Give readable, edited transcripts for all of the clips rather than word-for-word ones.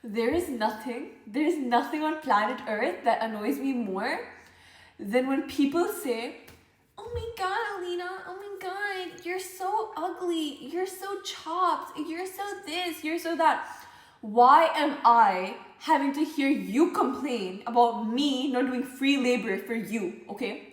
there is nothing on planet Earth that annoys me more than when people say, oh my god, Alina, oh my god, you're so ugly, you're so chopped, you're so this, you're so that. Why am I having to hear you complain about me not doing free labor for you, okay?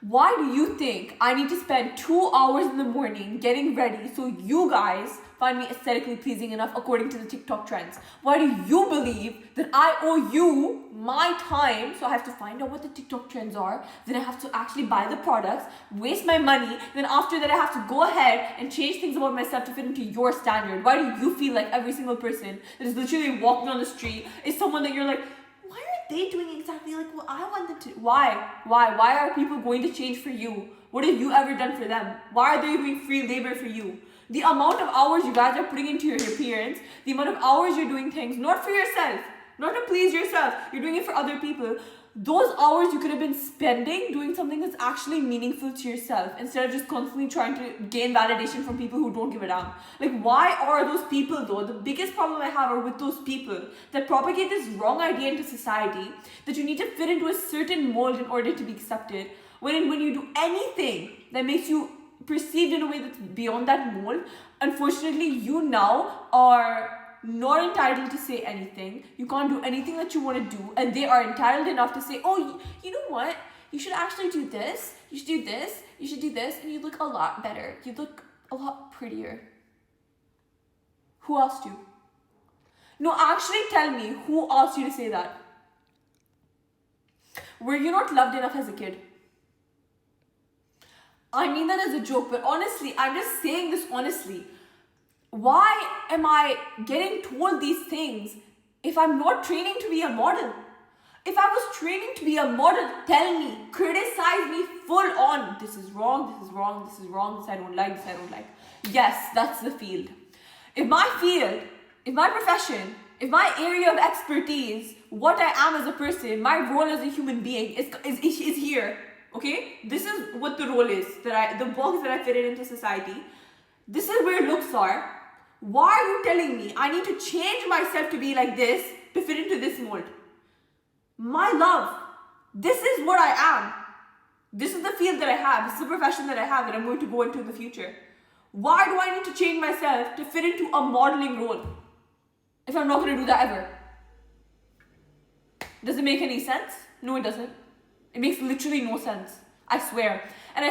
Why do you think I need to spend 2 hours in the morning getting ready so you guys find me aesthetically pleasing enough according to the TikTok trends? Why do you believe that I owe you my time, so I have to find out what the TikTok trends are, then I have to actually buy the products, waste my money, then after that I have to go ahead and change things about myself to fit into your standard? Why do you feel like every single person that is literally walking on the street is someone that you're like, why are they doing exactly like what I want them to? Why? Why are people going to change for you? What have you ever done for them? Why are they doing free labor for you? The amount of hours you guys are putting into your appearance, the amount of hours you're doing things, not for yourself, not to please yourself, you're doing it for other people. Those hours you could have been spending doing something that's actually meaningful to yourself instead of just constantly trying to gain validation from people who don't give a damn. Like, why are those people though? The biggest problem I have are with those people that propagate this wrong idea into society that you need to fit into a certain mold in order to be accepted. When you do anything that makes you perceived in a way that's beyond that mold, unfortunately you now are not entitled to say anything. You can't do anything that you want to do, and they are entitled enough to say, oh, you know what, you should actually do this, you should do this, you should do this, and you look a lot better, you look a lot prettier. Who asked you? No, actually tell me, who asked you to say that? Were you not loved enough as a kid? I mean that as a joke, but honestly, I'm just saying this honestly. Why am I getting told these things if I'm not training to be a model? If I was training to be a model, tell me, criticize me full on. This is wrong, this is wrong, this is wrong, this I don't like, this I don't like. Yes, that's the field. If my field, if my profession, if my area of expertise, what I am as a person, my role as a human being is here, okay? This is what the role is, the box that I fit into society. This is where looks are. Why are you telling me I need to change myself to be like this to fit into this mold? My love, this is what I am. This is the field that I have. This is the profession that I have that I'm going to go into in the future. Why do I need to change myself to fit into a modeling role if I'm not going to do that ever? Does it make any sense? No, it doesn't. It makes literally no sense. I swear. And I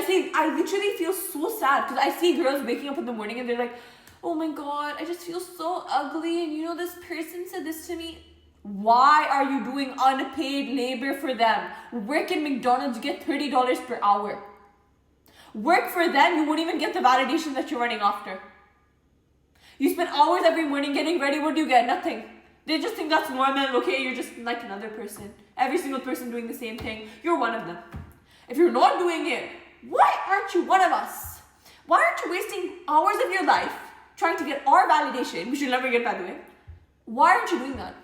literally feel so sad because I see girls waking up in the morning and they're like, oh my god, I just feel so ugly, and you know this person said this to me. Why are you doing unpaid labor for them? Work at McDonald's, you get $30 per hour. Work for them, you won't even get the validation that you're running after. You spend hours every morning getting ready, what do you get? Nothing. They just think that's normal, okay, you're just like another person. Every single person doing the same thing, you're one of them. If you're not doing it, why aren't you one of us? Why aren't you wasting hours of your life trying to get our validation, which you'll never get, by the way? Why aren't you doing that?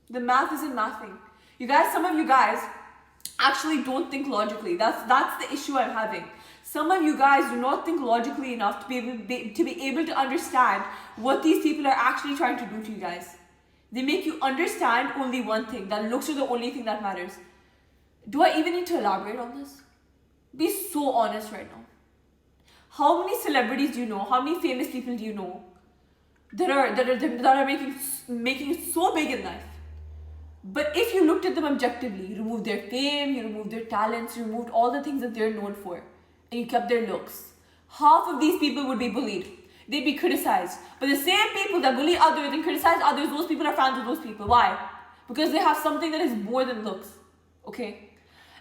The math isn't mathing. You guys, some of you guys actually don't think logically. That's the issue I'm having. Some of you guys do not think logically enough to be able to understand what these people are actually trying to do to you guys. They make you understand only one thing, that looks are the only thing that matters. Do I even need to elaborate on this? Be so honest right now. How many celebrities do you know? How many famous people do you know that are making it so big in life? But if you looked at them objectively, you removed their fame, you removed their talents, you removed all the things that they're known for, and you kept their looks, half of these people would be bullied. They'd be criticized. But the same people that bully others and criticize others, those people are fans of those people. Why? Because they have something that is more than looks. Okay?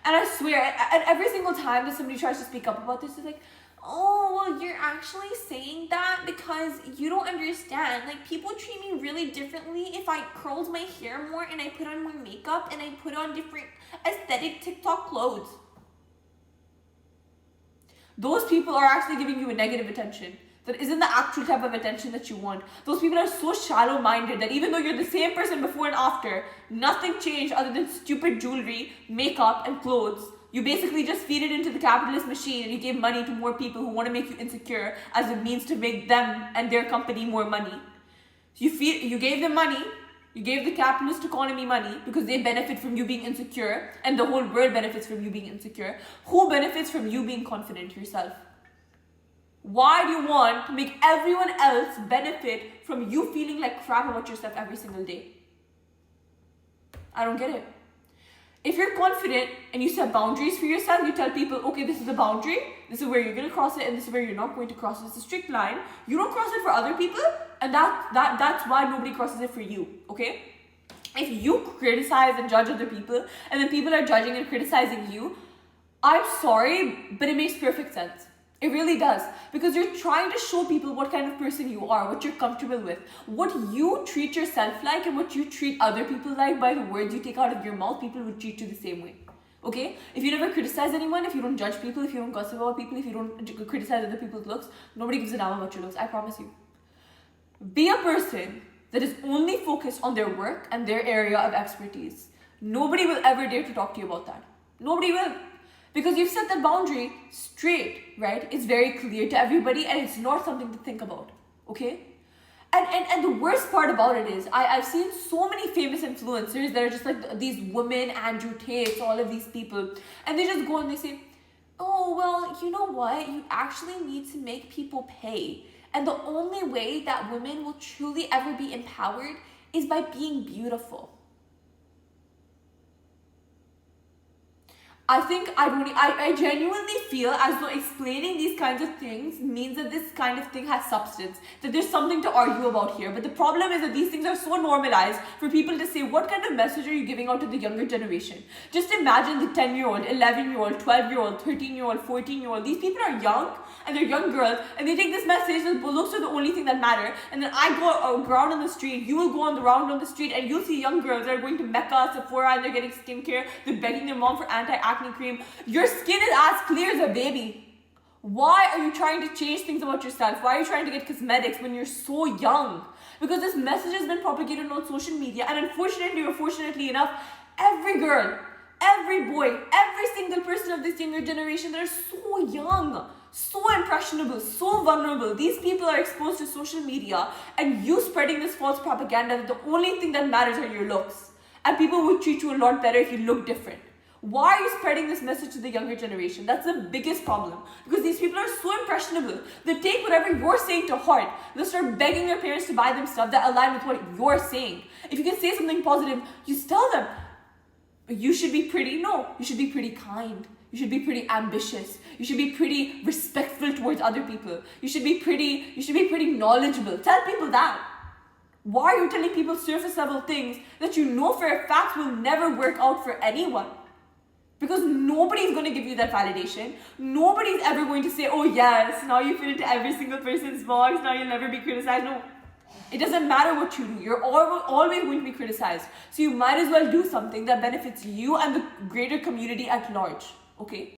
And I swear, and every single time that somebody tries to speak up about this, it's like, oh, well, you're actually saying that because you don't understand. Like, people treat me really differently if I curled my hair more and I put on more makeup and I put on different aesthetic TikTok clothes. Those people are actually giving you a negative attention that isn't the actual type of attention that you want. Those people are so shallow-minded that even though you're the same person before and after, nothing changed other than stupid jewelry, makeup, and clothes. You basically just feed it into the capitalist machine and you give money to more people who want to make you insecure as a means to make them and their company more money. You gave them money, you gave the capitalist economy money because they benefit from you being insecure and the whole world benefits from you being insecure. Who benefits from you being confident yourself? Why do you want to make everyone else benefit from you feeling like crap about yourself every single day? I don't get it. If you're confident and you set boundaries for yourself, you tell people, okay, this is the boundary, this is where you're going to cross it, and this is where you're not going to cross it. It's a strict line. You don't cross it for other people, and that's why nobody crosses it for you, okay? If you criticize and judge other people, and then people are judging and criticizing you, I'm sorry, but it makes perfect sense. It really does. Because you're trying to show people what kind of person you are, what you're comfortable with, what you treat yourself like, and what you treat other people like by the words you take out of your mouth. People would treat you the same way. Okay? If you never criticize anyone, if you don't judge people, if you don't gossip about people, if you don't criticize other people's looks, nobody gives a damn about your looks. I promise you. Be a person that is only focused on their work and their area of expertise. Nobody will ever dare to talk to you about that. Nobody will. Because you've set that boundary straight, right? It's very clear to everybody and it's not something to think about, okay? And the worst part about it is, I've seen so many famous influencers that are just like these women, Andrew Tate, all of these people, and they just go and they say, oh, well, you know what? You actually need to make people pay. And the only way that women will truly ever be empowered is by being beautiful. I genuinely feel as though explaining these kinds of things means that this kind of thing has substance, that there's something to argue about here. But the problem is that these things are so normalized for people to say, what kind of message are you giving out to the younger generation? Just imagine the 10-year-old, 11-year-old, 12-year-old, 13-year-old, 14-year-old. These people are young and they're young girls and they take this message that looks are the only thing that matter. And then I go around on the street, you will go on the round on the street and you'll see young girls that are going to Mecca, Sephora, and they're getting skincare. They're begging their mom for anti-acne cream. Your skin is as clear as a baby. Why are you trying to change things about yourself? Why are you trying to get cosmetics when you're so young? Because this message has been propagated on social media, and unfortunately or fortunately enough, every girl, every boy, every single person of this younger generation that are so young, so impressionable, so vulnerable. These people are exposed to social media and you spreading this false propaganda that the only thing that matters are your looks. And people will treat you a lot better if you look different. Why are you spreading this message to the younger generation? That's the biggest problem. Because these people are so impressionable. They take whatever you're saying to heart. They'll start begging their parents to buy them stuff that align with what you're saying. If you can say something positive, you tell them, you should be pretty. No, you should be pretty kind. You should be pretty ambitious. You should be pretty respectful towards other people. You should be pretty knowledgeable. Tell people that. Why are you telling people surface level things that you know for a fact will never work out for anyone? Because nobody's going to give you that validation. Nobody's ever going to say, oh yes, now you fit into every single person's box, now you'll never be criticized. No, it doesn't matter what you do. You're always going to be criticized. So you might as well do something that benefits you and the greater community at large, okay?